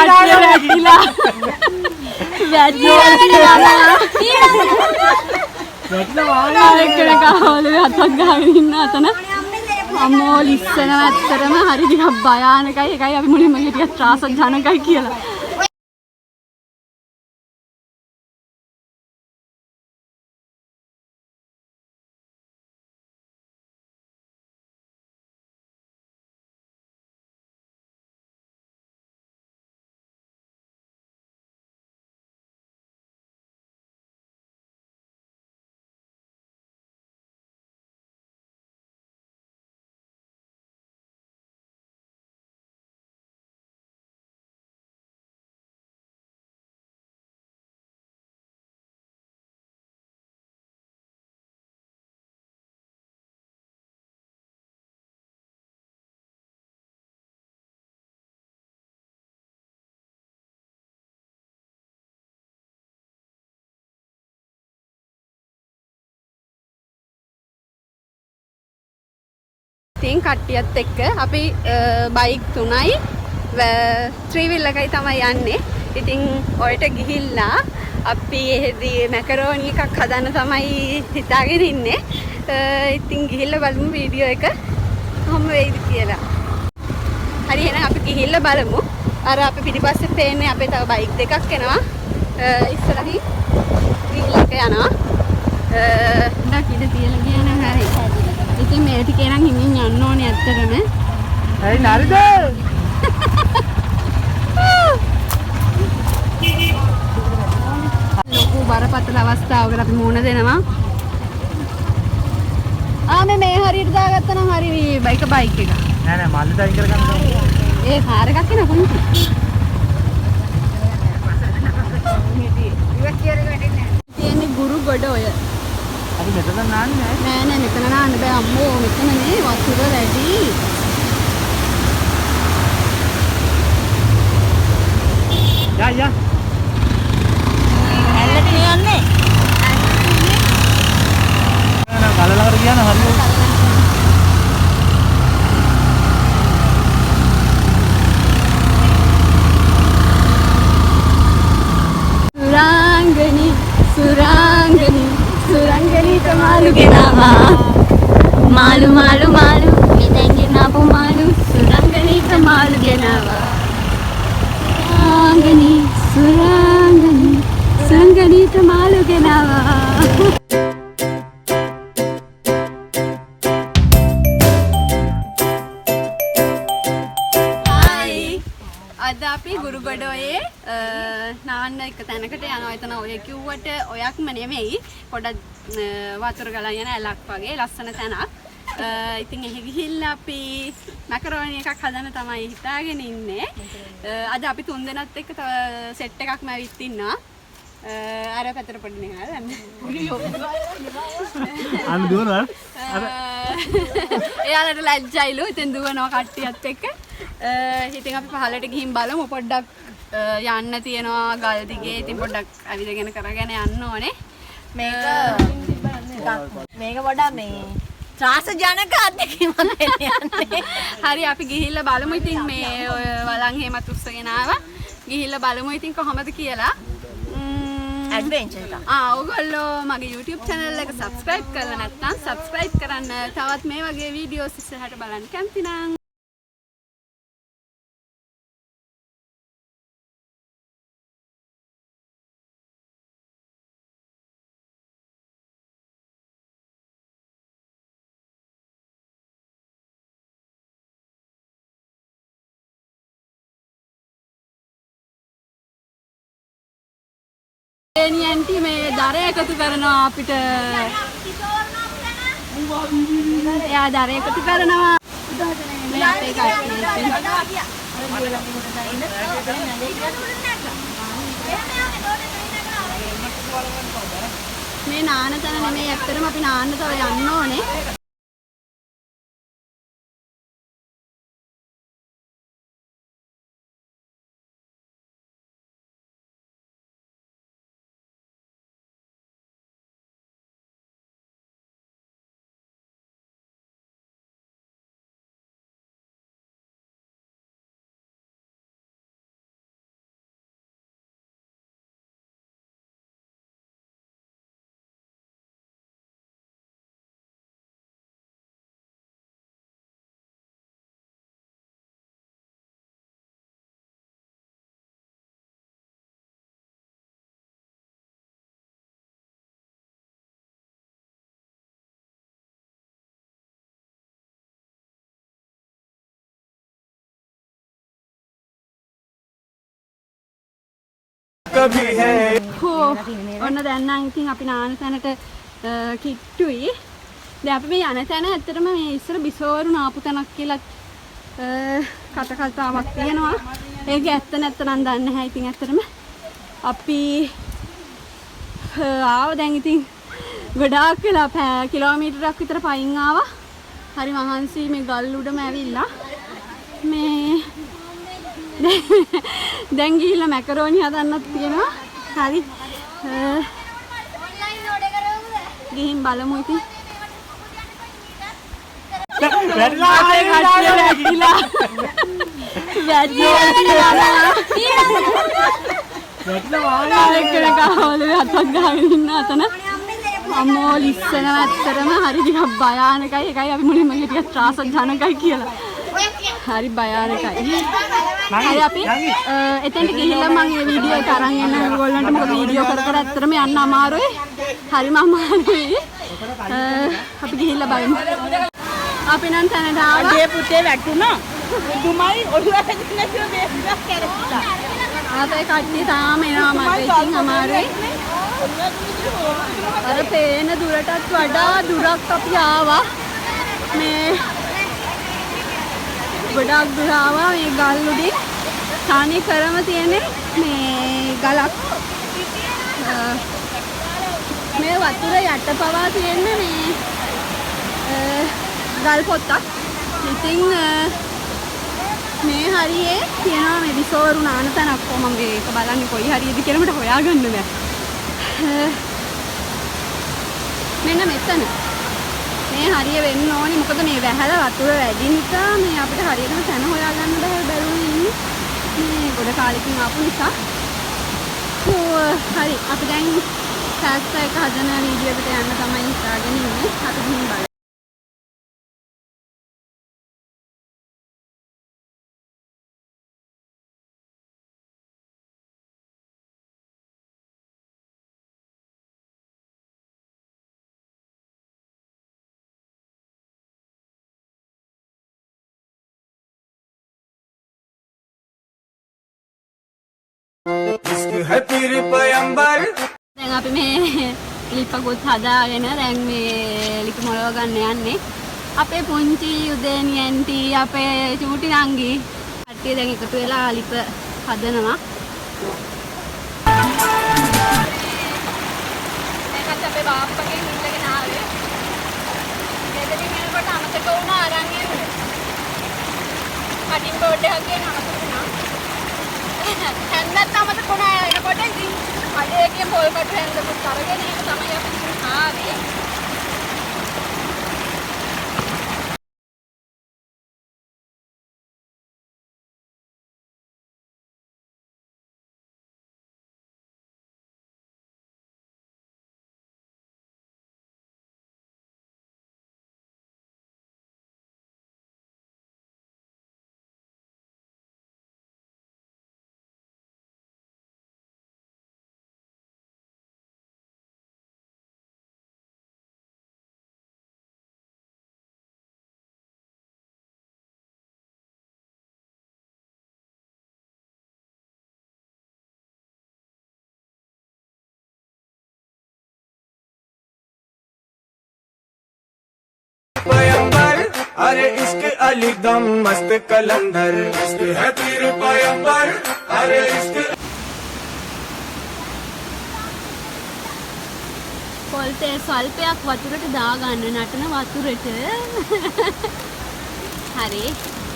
වැටිලා එක්කෙනෙක් ආවලු අතක් ගහගෙන ඉන්න අතන අම්මෝ ලිස්සන ඇත්තටම හරි ටිකක් භයානකයි. ඒකයි අපි මුලින්ම ටිකක් ත්‍රාසජනකයි කියලා. ඉතින් කට්ටියත් එක්ක අපි බයික් 3යි ත්‍රී වීල් එකයි තමයි යන්නේ. ඉතින් ඔයට ගිහිල්ලා අපි එහෙදී මැකරෝනි එකක් හදන්න තමයි හිතාගෙන ඉන්නේ. ඉතින් ගිහිල්ලා බලමු වීඩියෝ එක කොහොම වෙයිද කියලා. හරි එහෙනම් අපි ගිහිල්ලා බලමු. අර අපි පිටිපස්සේ පේන්නේ අපේ තව බයික් දෙකක් එනවා. ඉස්සරහින් වීල් එක යනවා. ඩක් ඉඳ තියලා ගියා නම් හරි. ඉතින් මේ ටිකේ නම් හිමින් යන්න ඕනේ ඇත්තටම. හරි නරිද? ලොකු බරපතල අවස්ථාවකට අපි මුහුණ දෙනවා. මේ හරියට දාගත්තා නම් හරි බයික් එක. නෑ මල්ලි දායින් කරගන්න. ඒ කාර් එකක් එන පුංචි. තියෙන්නේ ගුරු ගොඩ ඔය. අපි මෙතන නාන්නේ නෑ මෙතන නාන්න බෑ අම්මෝ මෙතන නේ වතුර වැඩි. යා ඇල්ලට යන්නේ. නෑ කලලකට ගියා නම් හරියට. සුරංගනි මාළු ගෙනාවා මාළු මෙතෙන් ගෙනාපු මාළු සුරංගනීට මාළු ගෙනාවා සුරංගනීට මාළු ගෙනාවා. අද අපි ගුරුගොඩෝයේ නාන්න එක තැනකට යනවා. එතන ඔය කිව්වට ඔයක්ම නෙමෙයි. පොඩක් වතුර ගලන් යන ඇලක් වගේ ලස්සන තැනක්. ඉතින් එහෙ ගිහිල්ලා අපි මැකරෝනි එකක් හදන්න තමයි හිතාගෙන ඉන්නේ. අද අපි තුන් දෙනාත් එක්ක තව සෙට් එකක්ම ඇවිත් ඉන්නවා. අර පැතර පොඩි නේ අන්න දුවනවා. එයාලට ලැජ්ජයිලු. ඉතින් දුවනවා කට්ටියත් එක්ක. ඉතින් අපි පහලට ගිහින් බලමු. පොඩ්ඩක් යන්න තියෙනවා ගල් දිගේ. ඉතින් පොඩ්ඩක් ඇවිදගෙන කරගෙන යන්න ඕනේ. මේක වඩා මේ ත්‍රාස ජනක අත්දැකීමක් යන්නේ. හරි අපි ගිහිල්ලා බලමු. ඉතින් මේ වලන් හේමත් උස්සගෙන ආවා. ගිහිල්ලා බලමු ඉතින් කොහමද කියලා. ඇඩ්වෙන්චර් එක. ඔයගොල්ලෝ මගේ YouTube channel එක subscribe කරලා නැත්නම් subscribe කරන්න. තවත් මේ වගේ වීඩියෝස් ඉස්සරහට බලන්න කැමති නම් ඇන්ටි මේ දර එකතු කරනවා අපිට. එයා දර එකතු කරනවා. මේ අපේ කට්ටිය. මේ නාන තැන නෙමෙයි ඇත්තටම අපි නාන්න තව යන්න ඕනේ. भी है ඔන්න දැන් නම් ඉතින් අපි නාන තැනට කිට්ටුයි. දැන් අපි මේ යන තැන ඇත්තටම මේ ඉස්සර බිසෝවරු නාපු තැනක් කියලා කතාවක් තියෙනවා. ඒක ඇත්ත නැත්ත නම් දන්නේ නැහැ. ඉතින් ඇත්තටම අපි ආව දැන් ඉතින් ගොඩාක් වෙලා කිලෝමීටරයක් විතර පයින් ආවා. හරි මහන්සි මේ ගල් උඩම ඇවිල්ලා මේ දැන් ගිහිල්ලා මැකරෝනි හදන්නත් තියෙනවා. හරි ගිහින් බලමු ඉතින්. අම්මෝ ලිස්සන ඇත්තරම හරි ටිකක් භයානකයි. ඒකයි අපි මුලින්ම ටිකක් ත්‍රාසජනකයි කියලා. හරි භයානකයි. හරි අපි එතෙන්ට ගිහිල්ලා මම මේ වීඩියෝ එක අරන් එන්න ඕගොල්ලන්ට. මොකද වීඩියෝ කර කර ඇත්තරම යන්න අමාරුයි. හරිම අමාරුයි. අපි ගිහිල්ලා බලමු. අපි නම් තැනට ආවා. අගේ පුතේ වැටුණා. දුමයි ඔළුවට නැතුව මේක කරලා. ආතේ කට්ටිය තාම එනවා මට. ඉතින් අමාරුයි. අර පේන දුරටත් වඩා දුරක් අපි ආවා. මේ ගොඩක් දුර ආවා මේ ගල් උඩින්. තනි කරම තියෙන්නේ මේ ගලක්. මේ වතුර යට පවා තියෙන්නේ මේ ගල් පොත්තක්. ඉතින් මේ හරියේ තියෙනවා මේ බිසෝවරු නාන තැනක්. මම මේක බලන්නේ කොයි හරියද කියලා මට හොයාගන්න බැහැ. මෙන්න මෙතන මේ හරිය වෙන්න ඕනේ. මොකද මේ වැහැල වතුර වැඩි නිසා මේ අපිට හරියටම තැන හොයාගන්න බැරුව ඉන්නේ. මේ ගොඩ කාලෙකින් ආපු නිසා. හරි අපි දැන් ටැක්ස් එක හදන වීඩියෝ එකට යන්න තමයි හිතාගෙන ඉන්නේ. අපි ගිහින් බලමු. इश्क है पीर पैगंबर දැන් අපි මේ ලිප්පකුත් හදාගෙන දැන් මේ ලිපි මොලව ගන්න යන්නේ. අපේ පුංචි උදේනි ඇන්ටි අපේ චූටි නංගි කට්ටිය දැන් එකතු වෙලා ලිප හදනවා. මේකත් අපේ බාප්පගෙන් ඉල්ලගෙන ආවේ. දෙදෙනින් යනකොට අමතක වුණා අරන් එන්න. කටින් බෝඩ් එකක් ගෙන අමතක වුණා. හැන්දත් අමතක වුණා එනකොට ඉතින් අඩේකේ පොල් කටු හැන්දකුත් අරගෙන ඒක තමයි අපි ආවේ. पैगंबर अरे इश्क अली दम मस्त कलंदर इश्क है पीर पैगंबर अरे इश्क පොල් තේ සල්පයක් වතුරට දාගන්න නටන වතුරට. හරි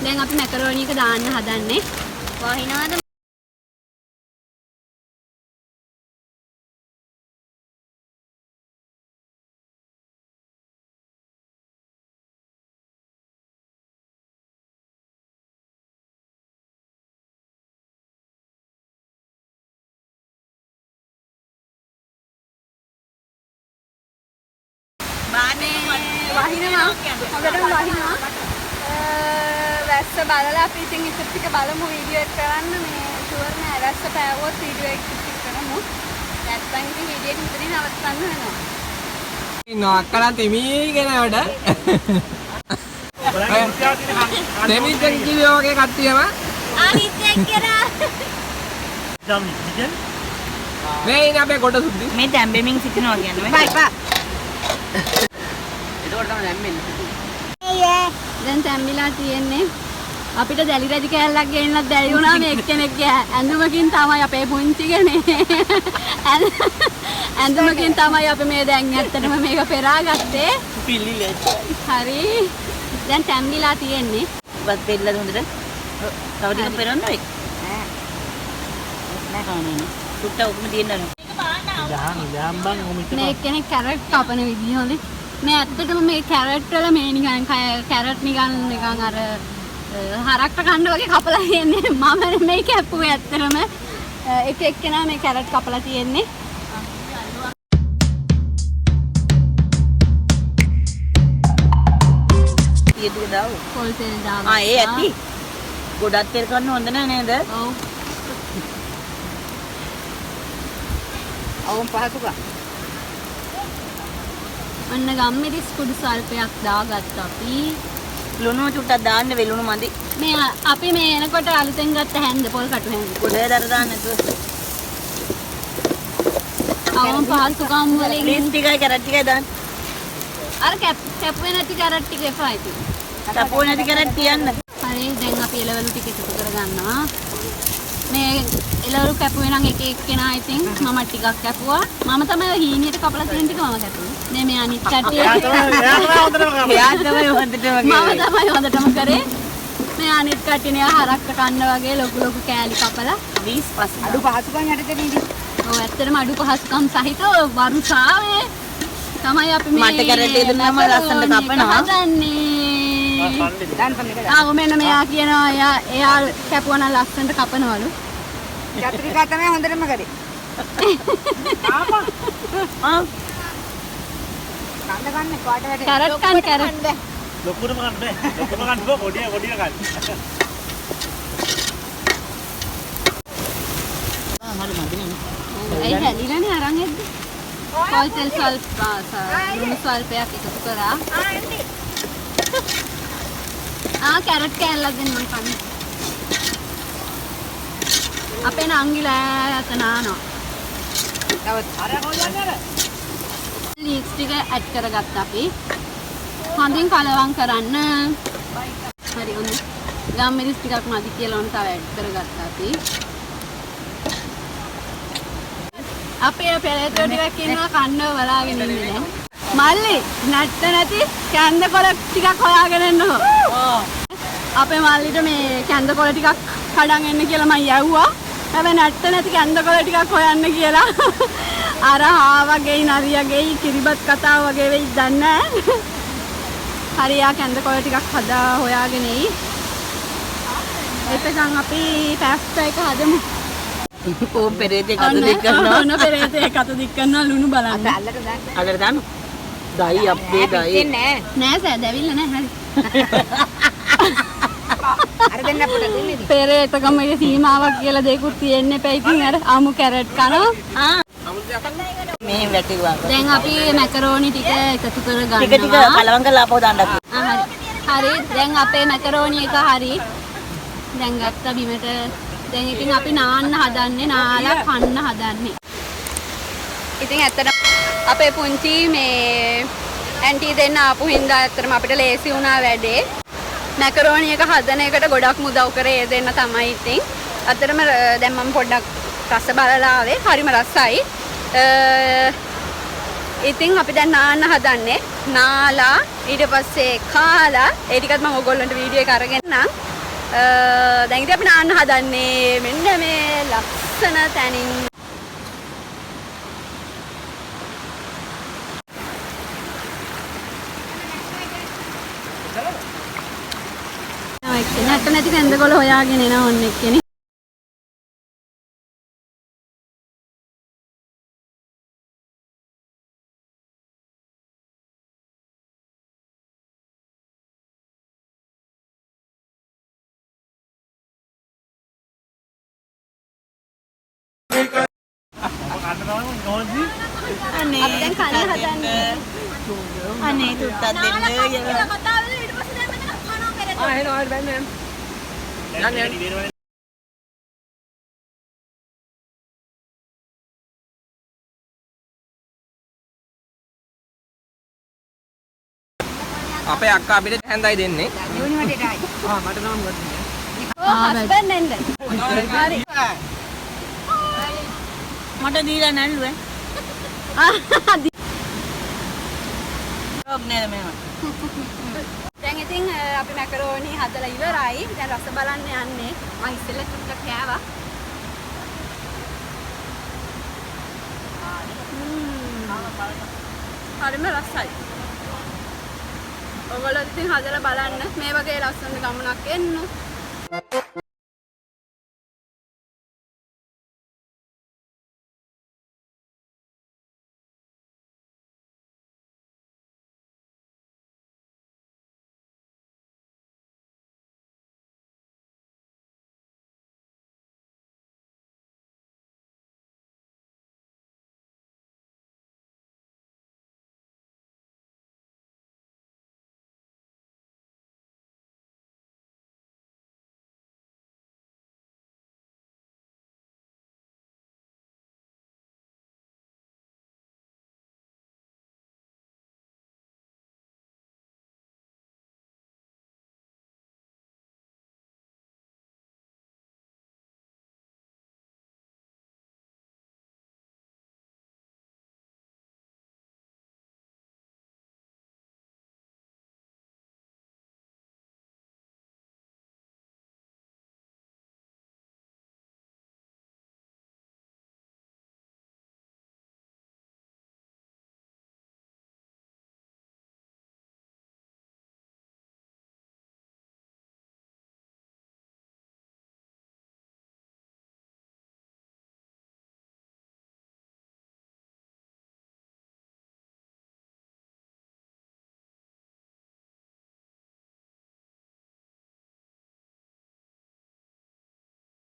දැන් අපි මැකරෝනි එක දාන්න හදන්නේ. වහිනවද? වහිනවා හොඳටම වහිනවා. වැස්ස බලලා අපි ඉතින් ඉතින් ටික බලමු වීඩියෝ එක කරන්න. මේ ෂුවර් නෑ වැස්ස පෑවුවොත් වීඩියෝ එක ටික කරමු. නැත්නම් ඉතින් වීඩියෝ එක මෙතනින් නවත්තන්න වෙනවා. ඉන්නවා අක්කලා තෙමීගෙන වැඩ. තෙමීෙන් කිව්වා වගේ කට්ටියම අනිත් එක්කලා මේ ඉන්නේ අපේ කොට සුද්ධි. මේ තැම්බෙමින් සිටිනවා කියන්නේ. බයි බා. එතකොට තමයි දැම්මෙන්නේ. දැන් තැම්බිලා තියෙන්නේ. අපිට දැලි රැදි කෑල්ලක් ගෙන්නත් බැරි වුණා මේ එක්කෙනෙක්ගේ ඇඳුමකින් තමයි අපේ පුංචිගනේ. ඇඳුමකින් තමයි අපි මේ දැන් ඇත්තටම මේක පෙරාගත්තේ. පිල්ලිලේ. හරි. දැන් තැම්බිලා තියෙන්නේ. බත් පෙන්නලා හොඳට. තව ටිකක් පෙරන්න වෙයි. නෑ කවන්නේ. සුට්ට ඔක්කොම තියෙනවා. මේ එක්කෙනෙක් කැරට් කපන විදිහ හොඳයි. මේ ඇත්තටම මේ කැරට් වල මේ නිකන් කැරට් නිකන් අර හරක්ට කන්න වගේ කපලා තියෙන්නේ. මම මේ කැපුවේ ඇත්තටම එක එක්කෙනා මේ කැරට් කපලා තියෙන්නේ. ඊට දාව. පොල් තෙල් දාලා. ඒ ඇති. ගොඩක් තෙල් කන්න හොඳ නෑ නේද? ඔව්. අවුන් පහසුකම්. අන්න ගම්මිරිස් කුඩු සල්පයක් දාගත්තා අපි. ලුණු චුට්ටක් දාන්න වෙලුණු මදි. මේ අපි මේ එනකොට අලුතෙන් ගත්ත හැන්ද පොල් කටු හැන්ද. පොඩේ දර දාන්න නැතුව. අවම පහසුකම් වලින් ප්ලීස් ටිකයි කැරට් ටිකයි දාන්න. අර කැපුවේ නැති කැරට් ටික එපා ඉතින්. තපෝ නැති කැරට් තියන්න. හරි දැන් අපි එළවලු ටික එකතු කරගන්නවා. මේ එළවලු කැපුවේ නම් එක එක්කෙනා ඉතින් මම ටිකක් කැපුවා. මම තමයි හීනියට කපලා තියෙන ටික මම කැපුවා. මේ අනිත් කට්ටිය එයා තමයි හොඳටම මම තමයි හොඳටම කරේ. මේ අනිත් කට්ටිය හරක්ක කන්න වගේ ලොකු කෑලි කපලා 20 අඩු පහසුකම් යටතේදී. ඔව් ඇත්තටම අඩු පහසුකම් සහිත වරුසාවේ තමයි අපි මේ මට කැරට් එක දුන්නාම ලස්සනට කපනවා. ආ මෙන්න මෙයා කියනවා එයා කැපුවා නම් ලස්සනට කපනවලු. චතුරිකා තමයි හොඳටම කරේ. ආ කන්න පාට වැඩ. කැරට් කන්න. ලොකුටම ගන්න බෑ. ලොකුටම ගන්න බෑ. පොඩි ගන්න. හරි මදිනේ. ඒ හැලිලානේ අරන් එද්දි. පොල් තෙල් ලුණු ස්වල්පයක් එකතු කරා. කැරට් කෑල්ලක් දෙන්න මම කන්න. අපේ නංගිලා යතනානවා. ලීක්ස් ටික ඇඩ් කරගත්තා අපි. හොඳින් කලවම් කරන්න. හරි ඔන්න. ගම්මිරිස් ටිකක් මදි කියලා ඔන්න තව ඇඩ් කරගත්තා අපි. අපේ පෙරේතෝ ටිකක් ඉන්නවා කන්නව බලාගෙන ඉන්නේ දැන්. මල්ලි නැට්ට නැති කැන්දකොළ ටිකක් හොයාගෙන එන්නකෝ. අපේ මල්ලිට මේ කැන්දකොළ ටිකක් කඩන් එන්න කියලා මම යවුවා. හැබැයි නැට්ට නැති කැන්දකොළ ටිකක් හොයන්න කියලා. අර ආවගේ නරියගේ කිරිබත් කතාව වගේ වෙයි දන්නේ නැහැ. හරියා කැන්දකොළ ටිකක් හදා හොයාගෙන එයි. එතකන් අපි පැස්ටා එක හදමු. ඕම් පෙරේතේ කත දික් කරනවා. ඔන්න පෙරේතේ කත දික් කරනවා ලුණු බලන්න. අල්ලට දාන්න. දයි අපේ දයි. නෑ සෑදවිල්ල නෑ හරි. අර දෙන්න අපට දෙන්නේ. පෙරේතකම එක සීමාවක් කියලා දෙකුත් තියෙන්න එපා ඉතින් අර අමු කැරට් කනවා. මේ වැටිවා. දැන් අපි මැකරෝනි ටික එකතු කරගන්නවා. ටික ටික කලවම් කරලා ආපහු දාන්නත්. හරි. දැන් අපේ මැකරෝනි එක හරි. දැන් ගත්ත බිමට දැන් ඉතින් අපි නාන්න හදන්නේ නාලා කන්න හදන්නේ. ඉතින් ඇත්තටම අපේ පුංචි මේ ඇන්ටි දෙන්න ආපු හින්දා ඇත්තටම අපිට ලේසි වුණා වැඩේ. මැකරෝනි එක හදන එකට ගොඩක් මුදව් කරේ ඒ දෙන්න තමයි ඉතින්. ඇත්තටම දැන් මම පොඩ්ඩක් රස බලලා ආවේ. හරිම රසයි. ඉතින් අපි දැන් නාන්න හදන්නේ. නාලා ඊට පස්සේ කාලා ඒ ටිකත් මම ඔයගොල්ලන්ට වීඩියෝ එක අරගෙන නම් දැන් ඉතින් අපි නාන්න හදන්නේ මෙන්න මේ ලස්සන තැනින්. නැත්ත නැති කැන්දකොළ හොයාගෙන එනවා ඔන්න එක්කෙනෙක්. අනේ කන හදන්නේ. අනේ තුත්තක් දෙන්න කියලා. එනවා බෑනේ. යන්න යන්න. අපේ අක්කා අපිට හැන්දයි දෙන්නේ. යුනිවර්සිටියට ආයි. මට නම් ගොඩක්. හස්බන්ඩ් එන්න. හරි. මට දීලා නැල්ලුවේ. ඔබ් නේද මේවා. දැන් ඉතින් අපි මැකරෝනි හදලා ඉවරයි. දැන් රස බලන්න යන්නේ. මම ඉස්සෙල්ලා චුට්ටක් කෑවා. හරිම රසයි. ඔයගොල්ලෝ ඉතින් හදලා බලන්න. මේ වගේ ලස්සන ගමනක් එන්න.